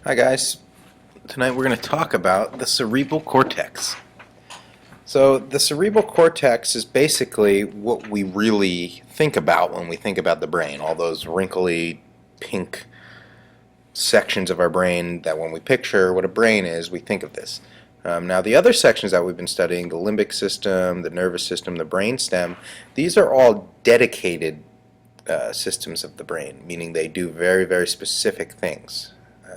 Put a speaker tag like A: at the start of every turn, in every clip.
A: Hi guys, tonight we're going to talk about the cerebral cortex. So the cerebral cortex is basically what we really think about when we think about the brain, all those wrinkly pink sections of our brain that when we picture what a brain is, we think of this. Now the other sections that we've been studying, the limbic system, the nervous system, the brainstem, these are all dedicated systems of the brain, meaning they do very, very specific things.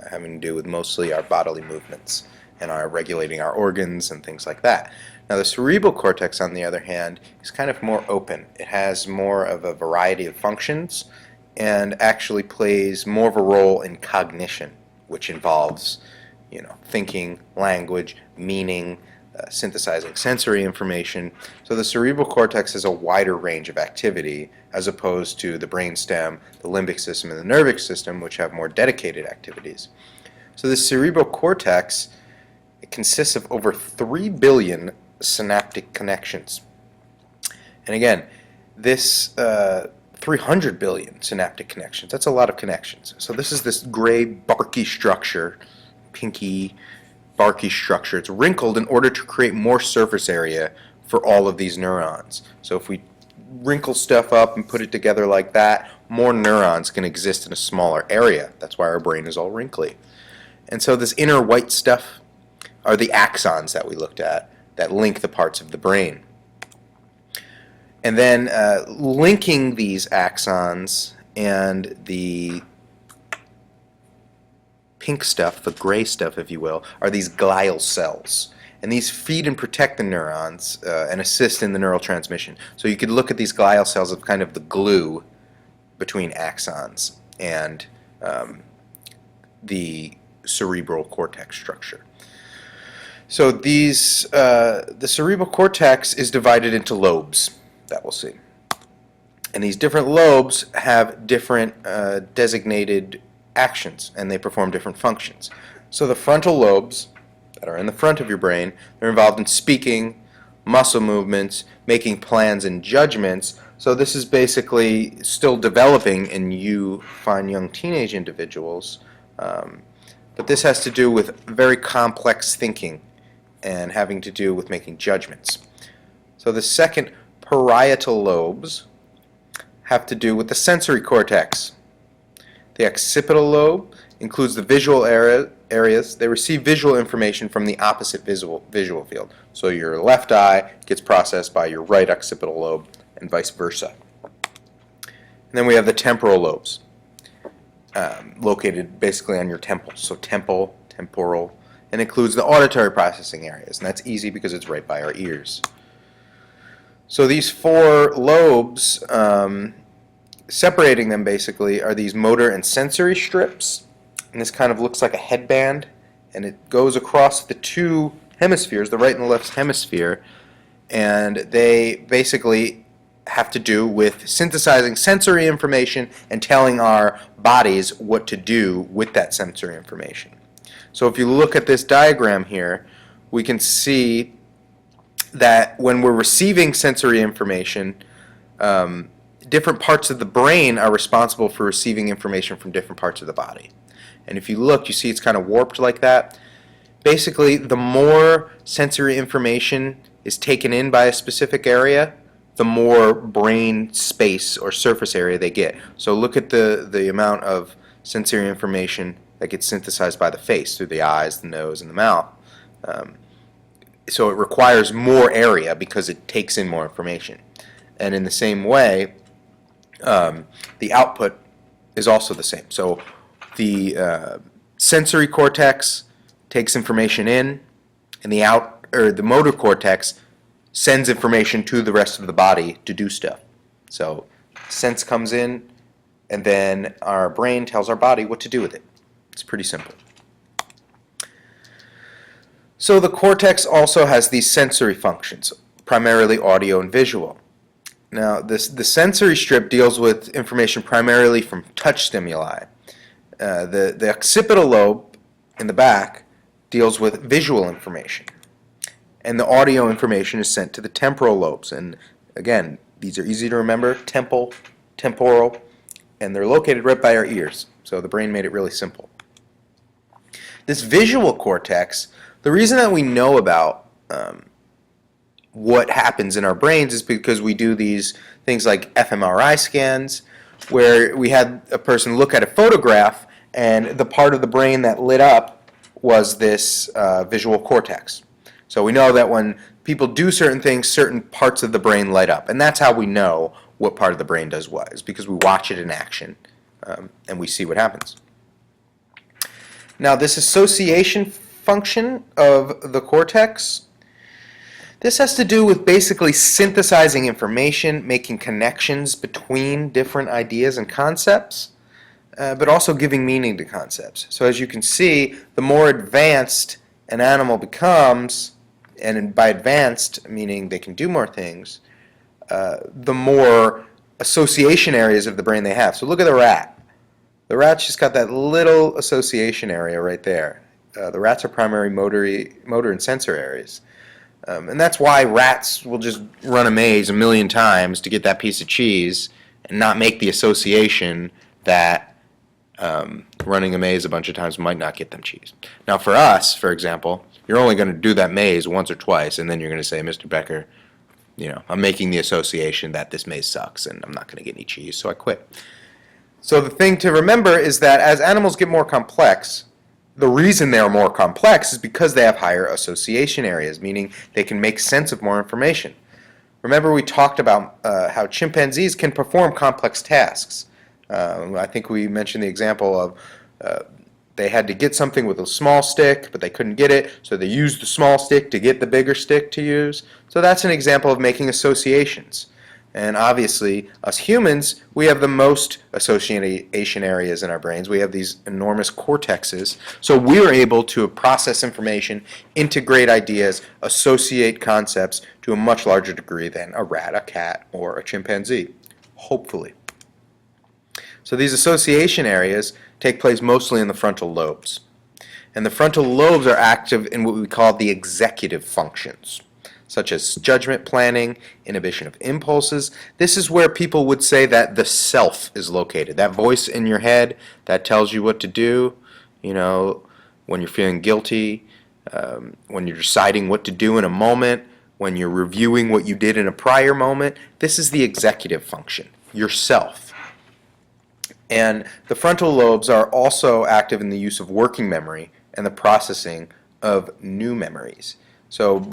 A: Having to do with mostly our bodily movements and our regulating our organs and things like that. Now the cerebral cortex, on the other hand, is kind of more open. It has more of a variety of functions and actually plays more of a role in cognition, which involves, thinking, language, meaning, synthesizing sensory information. So the cerebral cortex has a wider range of activity as opposed to the brainstem, the limbic system, and the nervous system, which have more dedicated activities. So the cerebral cortex, it consists of over 3 billion synaptic connections. And again, this 300 billion synaptic connections, that's a lot of connections. So this is this gray, barky structure, pinky, barky structure. It's wrinkled in order to create more surface area for all of these neurons. So if we wrinkle stuff up and put it together like that, more neurons can exist in a smaller area. That's why our brain is all wrinkly. And so this inner white stuff are the axons that we looked at that link the parts of the brain. And then linking these axons and the pink stuff, the gray stuff if you will, are these glial cells. And these feed and protect the neurons and assist in the neural transmission. So you could look at these glial cells as kind of the glue between axons and the cerebral cortex structure. So these, the cerebral cortex is divided into lobes that we'll see. And these different lobes have different designated actions, and they perform different functions. So the frontal lobes that are in the front of your brain, they're involved in speaking, muscle movements, making plans and judgments. So this is basically still developing in you fine young teenage individuals, but this has to do with very complex thinking and having to do with making judgments. So the second, parietal lobes, have to do with the sensory cortex. The occipital lobe includes the visual areas. They receive visual information from the opposite visual field. So your left eye gets processed by your right occipital lobe and vice versa. And then we have the temporal lobes, located basically on your temples. So temple, temporal, and includes the auditory processing areas. And that's easy because it's right by our ears. So these four lobes, separating them basically are these motor and sensory strips, and this kind of looks like a headband, and it goes across the two hemispheres, the right and the left hemisphere, and they basically have to do with synthesizing sensory information and telling our bodies what to do with that sensory information. So if you look at this diagram here, we can see that when we're receiving sensory information, different parts of the brain are responsible for receiving information from different parts of the body. And if you look, you see it's kind of warped like that. Basically, the more sensory information is taken in by a specific area, the more brain space or surface area they get. So look at the amount of sensory information that gets synthesized by the face through the eyes, the nose, and the mouth. So it requires more area because it takes in more information. And in the same way, the output is also the same. So the sensory cortex takes information in, and the motor cortex sends information to the rest of the body to do stuff. So sense comes in, and then our brain tells our body what to do with it. It's pretty simple. So the cortex also has these sensory functions, primarily audio and visual. Now, the sensory strip deals with information primarily from touch stimuli. The occipital lobe in the back deals with visual information. And the audio information is sent to the temporal lobes. And again, these are easy to remember, temple, temporal, and they're located right by our ears. So the brain made it really simple. This visual cortex, the reason that we know about what happens in our brains is because we do these things like fMRI scans, where we had a person look at a photograph and the part of the brain that lit up was this visual cortex. So we know that when people do certain things, certain parts of the brain light up. And that's how we know what part of the brain does what, is because we watch it in action and we see what happens. Now, this association function of the cortex, this has to do with basically synthesizing information, making connections between different ideas and concepts, but also giving meaning to concepts. So as you can see, the more advanced an animal becomes, and by advanced meaning they can do more things, the more association areas of the brain they have. So look at the rat. The rat's just got that little association area right there. The rats are primary motor and sensor areas. And that's why rats will just run a maze a million times to get that piece of cheese and not make the association that running a maze a bunch of times might not get them cheese. Now for us, for example, you're only going to do that maze once or twice, and then you're going to say, Mr. Becker, I'm making the association that this maze sucks and I'm not going to get any cheese, so I quit. So the thing to remember is that as animals get more complex, the reason they're more complex is because they have higher association areas, meaning they can make sense of more information. Remember we talked about how chimpanzees can perform complex tasks. I think we mentioned the example of they had to get something with a small stick, but they couldn't get it, so they used the small stick to get the bigger stick to use. So that's an example of making associations. And obviously, us humans, we have the most association areas in our brains. We have these enormous cortexes. So we're able to process information, integrate ideas, associate concepts to a much larger degree than a rat, a cat, or a chimpanzee, hopefully. So these association areas take place mostly in the frontal lobes. And the frontal lobes are active in what we call the executive functions, such as judgment, planning, inhibition of impulses. This is where people would say that the self is located. That voice in your head that tells you what to do, when you're feeling guilty, when you're deciding what to do in a moment, when you're reviewing what you did in a prior moment. This is the executive function, yourself. And the frontal lobes are also active in the use of working memory and the processing of new memories. So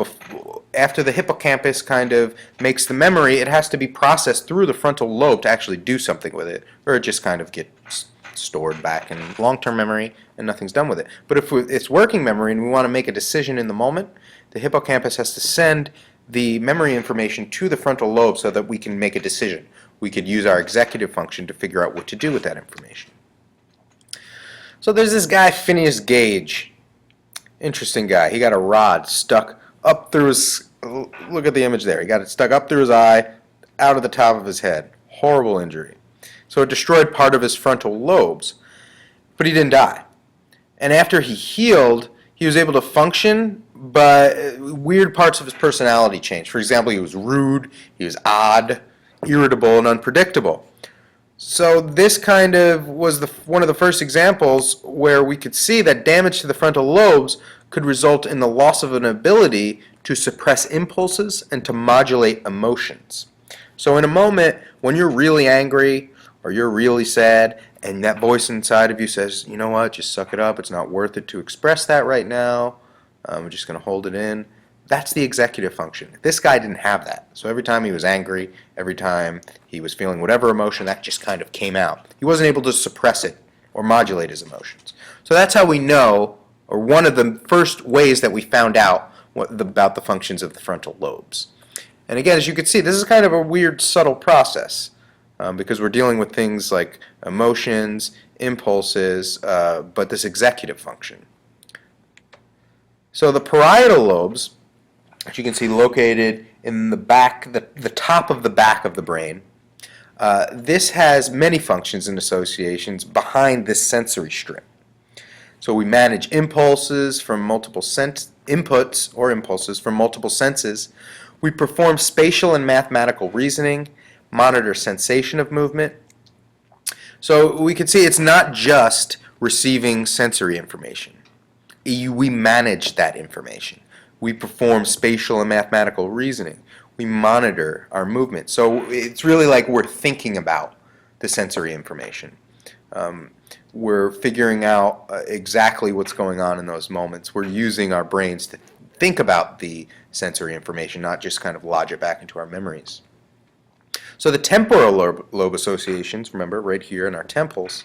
A: after the hippocampus kind of makes the memory, it has to be processed through the frontal lobe to actually do something with it, or it just kind of gets stored back in long-term memory and nothing's done with it. But if it's working memory and we want to make a decision in the moment, the hippocampus has to send the memory information to the frontal lobe so that we can make a decision. We could use our executive function to figure out what to do with that information. So there's this guy, Phineas Gage. Interesting guy. He got a rod stuck up through his, look at the image there. He got it stuck up through his eye, out of the top of his head. Horrible injury. So it destroyed part of his frontal lobes, but he didn't die. And after he healed, he was able to function, but weird parts of his personality changed. For example, he was rude, he was odd, irritable, and unpredictable. So this kind of was one of the first examples where we could see that damage to the frontal lobes could result in the loss of an ability to suppress impulses and to modulate emotions. So in a moment when you're really angry or you're really sad and that voice inside of you says, you know what, just suck it up, it's not worth it to express that right now, we're just going to hold it in. That's the executive function. This guy didn't have that. So every time he was angry, every time he was feeling whatever emotion, that just kind of came out. He wasn't able to suppress it or modulate his emotions. So that's how we know, or one of the first ways that we found out about the functions of the frontal lobes. And again, as you can see, this is kind of a weird, subtle process because we're dealing with things like emotions, impulses, but this executive function. So the parietal lobes, which you can see located in the back, the top of the back of the brain. This has many functions and associations behind this sensory strip. So we manage impulses from multiple inputs or impulses from multiple senses. We perform spatial and mathematical reasoning, monitor sensation of movement. So we can see it's not just receiving sensory information. We manage that information. We perform spatial and mathematical reasoning. We monitor our movement. So it's really like we're thinking about the sensory information. We're figuring out exactly what's going on in those moments. We're using our brains to think about the sensory information, not just kind of lodge it back into our memories. So the temporal lobe associations, remember, right here in our temples,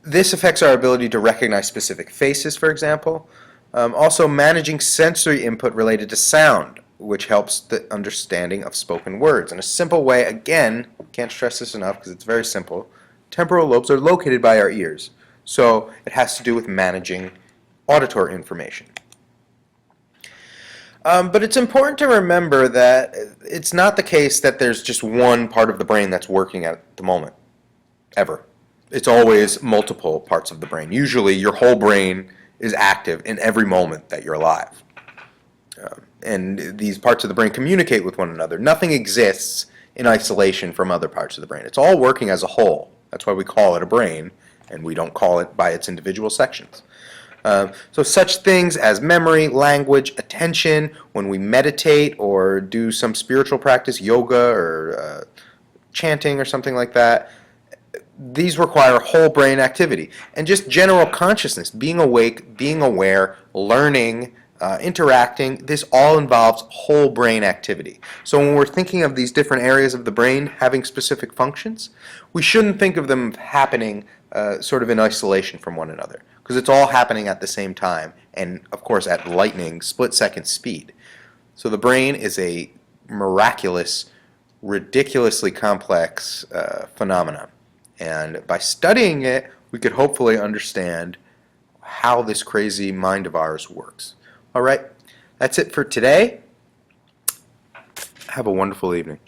A: this affects our ability to recognize specific faces, for example. Also managing sensory input related to sound, which helps the understanding of spoken words. In a simple way, again, can't stress this enough because it's very simple, temporal lobes are located by our ears. So it has to do with managing auditory information. But it's important to remember that it's not the case that there's just one part of the brain that's working at the moment, ever. It's always multiple parts of the brain. Usually your whole brain is active in every moment that you're alive. And these parts of the brain communicate with one another. Nothing exists in isolation from other parts of the brain. It's all working as a whole. That's why we call it a brain, and we don't call it by its individual sections. So such things as memory, language, attention, when we meditate or do some spiritual practice, yoga or chanting or something like that, these require whole brain activity. And just general consciousness, being awake, being aware, learning, interacting, this all involves whole brain activity. So when we're thinking of these different areas of the brain having specific functions, we shouldn't think of them happening sort of in isolation from one another, because it's all happening at the same time, and of course at lightning split-second speed. So the brain is a miraculous, ridiculously complex phenomenon. And by studying it, we could hopefully understand how this crazy mind of ours works. All right, that's it for today. Have a wonderful evening.